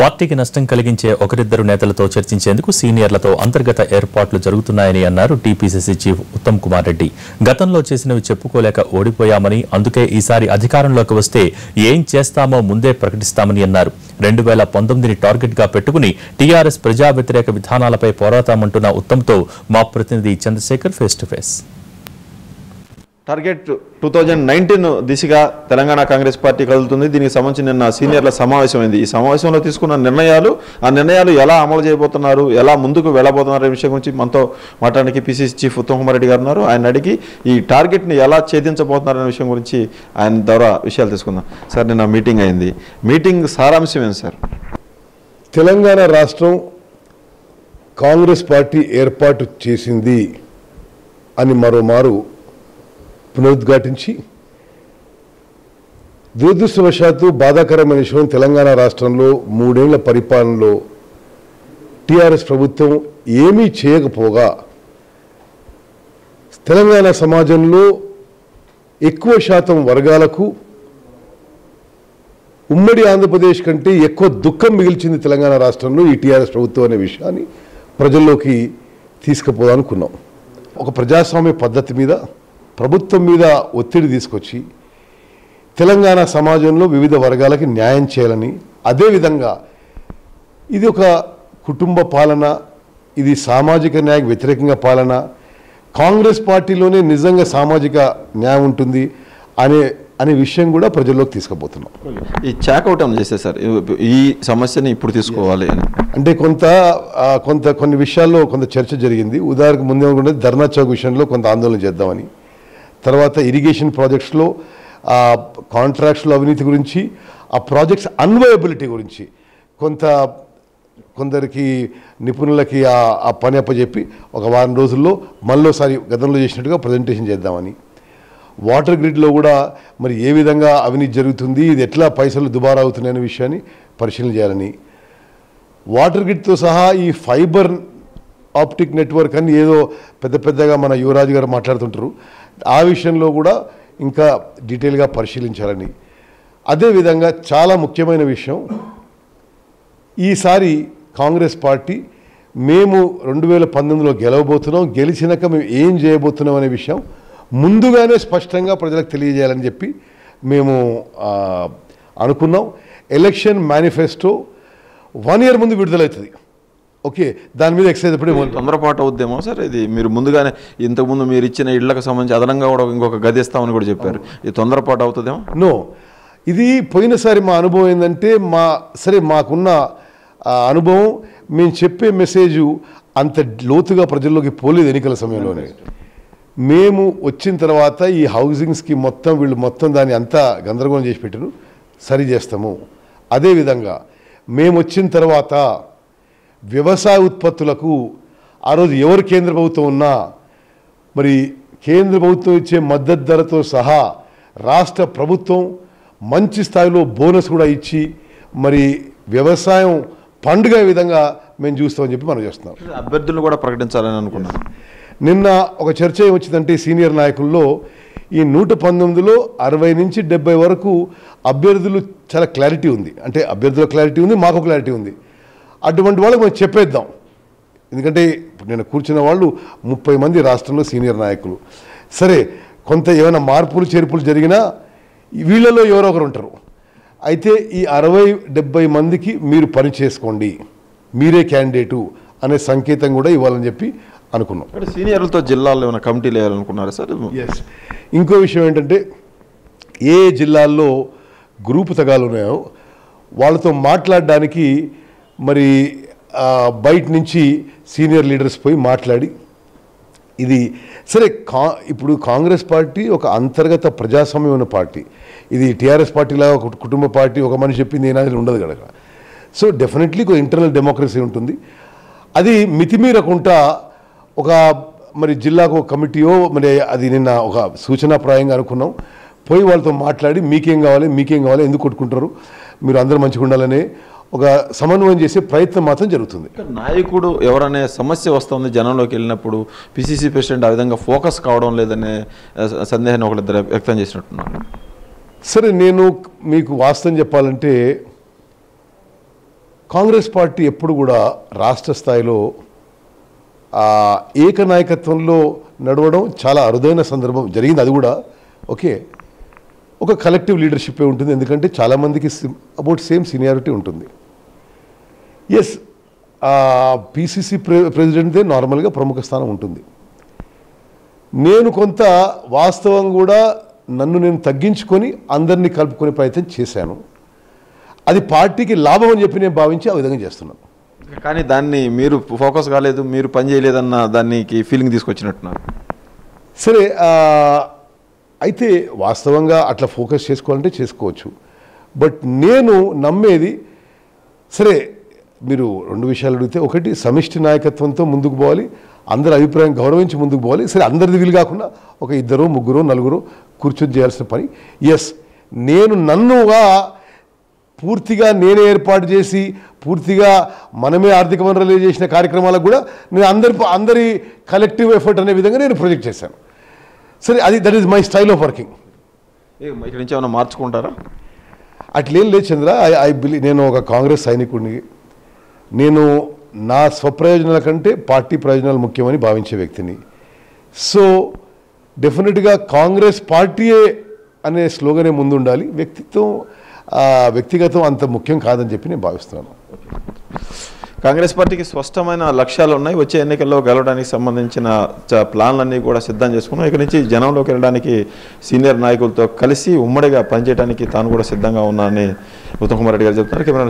పార్టీకి నష్టం కలిగించే ఒకరిద్దరు నేతలతో చర్చించేందుకు సీనియర్లతో అంతర్గత ఏర్పాట్లు జరుగుతున్నాయని అన్నారు టీపీసీసీ చీఫ్ ఉత్తమ్ కుమార్ రెడ్డి. గతంలో చేసినవి చెప్పుకోలేక ఓడిపోయామని, అందుకే ఈసారి అధికారంలోకి వస్తే ఏం చేస్తామో ముందే ప్రకటిస్తామని అన్నారు. 2019ని టార్గెట్ గా పెట్టుకుని టీఆర్ఎస్ ప్రజా వ్యతిరేక విధానాలపై పోరాటమంటున్న ఉత్తమ్తో మా ప్రతినిధి Chandrashekar face to face. Target 2019 దిశగా తెలంగాణ కాంగ్రెస్ పార్టీ కదులుతుంది. దీనికి సంబంధించి నిన్న సీనియర్ల సమావేశమైంది. ఈ సమావేశంలో తీసుకున్న నిర్ణయాలు ఎలా అమలు చేయబోతున్నారు, ఎలా ముందుకు వెళ్ళబోతున్నారు అనే విషయం గురించి మనతో మాట్లాడడానికి పీసీసీ చీఫ్ ఉత్తమ్ కుమార్ రెడ్డి గారు ఉన్నారు. ఆయన అడిగి ఈ టార్గెట్ని ఎలా ఛేదించబోతున్నారు అనే విషయం గురించి ఆయన ద్వారా విషయాలు తీసుకుందాం. సార్, నిన్న మీటింగ్ అయింది. మీటింగ్ సారాంశం ఏంటి సార్? తెలంగాణ రాష్ట్రం కాంగ్రెస్ పార్టీ ఏర్పాటు చేసింది అని మరోమారు పునరుద్ఘాటించి, దురదృష్టవశాత్తు బాధాకరమైన విషయం, తెలంగాణ రాష్ట్రంలో 3 ఏళ్ల పరిపాలనలో టీఆర్ఎస్ ప్రభుత్వం ఏమీ చేయకపోగా తెలంగాణ సమాజంలో ఎక్కువ శాతం వర్గాలకు ఉమ్మడి ఆంధ్రప్రదేశ్ కంటే ఎక్కువ దుఃఖం మిగిల్చింది తెలంగాణ రాష్ట్రంలో ఈ టీఆర్ఎస్ ప్రభుత్వం అనే విషయాన్ని ప్రజల్లోకి తీసుకుపోవాలనుకున్నాం. ఒక ప్రజాస్వామ్య పద్ధతి మీద, ప్రభుత్వం మీద ఒత్తిడి తీసుకొచ్చి తెలంగాణ సమాజంలో వివిధ వర్గాలకి న్యాయం చేయాలని, అదేవిధంగా ఇది ఒక కుటుంబ పాలన, ఇది సామాజిక న్యాయం వ్యతిరేకంగా పాలన, కాంగ్రెస్ పార్టీలోనే నిజంగా సామాజిక న్యాయం ఉంటుంది అనే విషయం కూడా ప్రజల్లోకి తీసుకుపోతున్నాం. ఈ చాకౌట్ ఏమైనా చేస్తే సార్, ఈ సమస్యని ఇప్పుడు తీసుకోవాలి అంటే కొన్ని విషయాల్లో కొంత చర్చ జరిగింది. ఉదాహరణకు ముందే ధర్నా చౌక్ విషయంలో కొంత ఆందోళన చేద్దామని, తర్వాత ఇరిగేషన్ ప్రాజెక్ట్స్లో కాంట్రాక్ట్స్లో అవినీతి గురించి, ఆ ప్రాజెక్ట్స్ అన్వయబిలిటీ గురించి కొందరికి నిపుణులకి ఆ పని అప్పచెప్పి ఒక వారం రోజుల్లో మళ్ళీసారి గతంలో చేసినట్టుగా ప్రజెంటేషన్ చేద్దామని, వాటర్ గ్రిడ్లో కూడా మరి ఏ విధంగా అవినీతి జరుగుతుంది, ఇది ఎట్లా పైసలు దుబారా అవుతున్నాయనే విషయాన్ని పరిశీలన చేయాలని, వాటర్ గ్రిడ్తో సహా ఈ ఫైబర్ ఆప్టిక్ నెట్వర్క్ అని ఏదో పెద్దగా మన యువరాజు గారు మాట్లాడుతుంటారు, ఆ విషయంలో కూడా ఇంకా డీటెయిల్గా పరిశీలించాలని, అదేవిధంగా చాలా ముఖ్యమైన విషయం, ఈసారి కాంగ్రెస్ పార్టీ మేము 2019లో గెలవబోతున్నాం, గెలిచినాక మేము ఏం చేయబోతున్నాం అనే విషయం ముందుగానే స్పష్టంగా ప్రజలకు తెలియజేయాలని చెప్పి మేము అనుకున్నాం. ఎలక్షన్ మేనిఫెస్టో 1 year ముందు విడుదలవుతుంది. ఓకే, దాని మీద ఎక్సైజ్ ఎప్పుడే తొందరపాటు అవుద్దేమో సార్ ఇది? మీరు ముందుగానే ఇంతకుముందు మీరు ఇచ్చిన ఇళ్లకు సంబంధించి అదనంగా కూడా ఇంకొక గది ఇస్తామని కూడా చెప్పారు. ఇది తొందరపాటు అవుతుందేమో? నో, ఇది పోయినసారి మా అనుభవం ఏంటంటే, మాకున్న అనుభవం, మేము చెప్పే మెసేజు అంత లోతుగా ప్రజల్లోకి పోలేదు ఎన్నికల సమయంలోనే. మేము వచ్చిన తర్వాత ఈ హౌసింగ్ స్కీమ్ వీళ్ళు దాన్ని అంతా గందరగోళం చేసి పెట్టారు, సరి చేస్తాము. అదేవిధంగా మేము వచ్చిన తర్వాత వ్యవసాయ ఉత్పత్తులకు ఆ రోజు ఎవరు కేంద్ర ప్రభుత్వం ఉన్నా మరి కేంద్ర ప్రభుత్వం ఇచ్చే మద్దతు ధరతో సహా రాష్ట్ర ప్రభుత్వం మంచి స్థాయిలో బోనస్ కూడా ఇచ్చి మరి వ్యవసాయం పండుగ విధంగా మేము చూస్తామని చెప్పి మనం చేస్తున్నాం. అభ్యర్థులు కూడా ప్రకటించాలని అనుకున్నాం. నిన్న ఒక చర్చ ఏమొచ్చిందంటే సీనియర్ నాయకుల్లో, ఈ 119లో 60 నుంచి 70 వరకు అభ్యర్థులు చాలా క్లారిటీ ఉంది. అంటే అభ్యర్థుల క్లారిటీ ఉంది, మాకు క్లారిటీ ఉంది. అటువంటి వాళ్ళకి మనం చెప్పేద్దాం. ఎందుకంటే నేను కూర్చున్న వాళ్ళు 30 మంది రాష్ట్రంలో సీనియర్ నాయకులు. సరే, కొంత ఏమైనా మార్పులు చేర్పులు జరిగినా వీళ్ళలో ఎవరో ఒకరు ఉంటారు. అయితే ఈ 60-70 మందికి మీరు పని చేసుకోండి, మీరే క్యాండిడేటు అనే సంకేతం కూడా ఇవ్వాలని చెప్పి అనుకున్నాం. సీనియర్లతో జిల్లాల్లో ఏమైనా కమిటీలు వేయాలనుకున్నారా సార్? ఎస్. ఇంకో విషయం ఏంటంటే, ఏ జిల్లాల్లో గ్రూపు తగాలు ఉన్నాయో వాళ్ళతో మాట్లాడడానికి మరి బయట నుంచి సీనియర్ లీడర్స్ పోయి మాట్లాడి, ఇది సరే ఇప్పుడు కాంగ్రెస్ పార్టీ ఒక అంతర్గత ప్రజాస్వామ్యమైన పార్టీ, ఇది టీఆర్ఎస్ పార్టీలా ఒక కుటుంబ పార్టీ, ఒక మనిషి చెప్పింది ఏనాది ఉండదు కనుక. సో డెఫినెట్లీ ఒక ఇంటర్నల్ డెమోక్రసీ ఉంటుంది. అది మితిమీరకుండా ఒక మరి జిల్లాకు ఒక కమిటీయో మరి అది నిన్న ఒక సూచనాప్రాయంగా అనుకున్నాం, పోయి వాళ్ళతో మాట్లాడి మీకేం కావాలి, ఎందుకు కొట్టుకుంటారు, మీరు అందరూ మంచిగా ఉండాలనే ఒక సమన్వయం చేసే ప్రయత్నం మాత్రం జరుగుతుంది. నాయకుడు ఎవరనే సమస్య వస్తుంది జనంలోకి వెళ్ళినప్పుడు, పిసిసి ప్రెసిడెంట్ ఆ విధంగా ఫోకస్ కావడం లేదనే సందేహాన్ని ఒకరిద్దరు వ్యక్తం చేసినట్టున్నారు. సరే, నేను మీకు వాస్తవం చెప్పాలంటే కాంగ్రెస్ పార్టీ ఎప్పుడు కూడా రాష్ట్ర స్థాయిలో ఏకనాయకత్వంలో నడవడం చాలా అరుదైన సందర్భం జరిగింది. అది కూడా ఓకే, ఒక కలెక్టివ్ లీడర్షిప్ ఉంటుంది. ఎందుకంటే చాలామందికి అబౌట్ సేమ్ సీనియారిటీ ఉంటుంది. ఎస్, పిసిసి ప్రెసిడెంట్దే నార్మల్గా ప్రముఖ స్థానం ఉంటుంది. నేను కొంత వాస్తవం కూడా నన్ను నేను తగ్గించుకొని అందరినీ కలుపుకునే ప్రయత్నం చేశాను. అది పార్టీకి లాభం అని చెప్పి నేను భావించి ఆ విధంగా చేస్తున్నాను. కానీ దాన్ని మీరు ఫోకస్ కాలేదు, మీరు పని చేయలేదన్న దానికి ఫీలింగ్ తీసుకొచ్చినట్టున్నారు. సరే, అయితే వాస్తవంగా అట్లా ఫోకస్ చేసుకోవాలంటే చేసుకోవచ్చు. బట్ నేను నమ్మేది, సరే మీరు రెండు విషయాలు అడిగితే, ఒకటి సమిష్టి నాయకత్వంతో ముందుకు పోవాలి, అందరి అభిప్రాయం గౌరవించి ముందుకు పోవాలి. సరే, అందరిది వీలు కాకుండా ఒక 2, 3, 4 కూర్చొని చేయాల్సిన పని. ఎస్, నేను నన్నుగా పూర్తిగా నేనే ఏర్పాటు చేసి పూర్తిగా మనమే ఆర్థిక వనరులు చేసిన కార్యక్రమాలకు కూడా నేను అందరి కలెక్టివ్ ఎఫర్ట్ అనే విధంగా నేను ప్రొజెక్ట్ చేశాను. సరే, that is my style of working. ఇక్కడి నుంచి ఏమైనా మార్చుకుంటారా? అట్లేం లేదు చంద్ర. ఐ బిలీవ్, నేను ఒక కాంగ్రెస్ సైనికుడిని. నేను నా స్వప్రయోజనాల కంటే పార్టీ ప్రయోజనాలు ముఖ్యమని భావించే వ్యక్తిని. సో డెఫినెట్గా కాంగ్రెస్ పార్టీయే అనే స్లోగనే ముందుండాలి. వ్యక్తిగతం అంత ముఖ్యం కాదని చెప్పి నేను భావిస్తున్నాను. కాంగ్రెస్ పార్టీకి స్పష్టమైన లక్ష్యాలు ఉన్నాయి. వచ్చే ఎన్నికల్లో గెలవడానికి సంబంధించిన ప్లాన్లన్నీ కూడా సిద్ధం చేసుకున్నాం. ఇక్కడి నుంచి జనంలోకి వెళ్ళడానికి సీనియర్ నాయకులతో కలిసి ఉమ్మడిగా పనిచేయడానికి తాను కూడా సిద్ధంగా ఉన్నానని ఉత్తమ్ కుమార్ రెడ్డి గారు చెప్తున్నారు. కెమెరా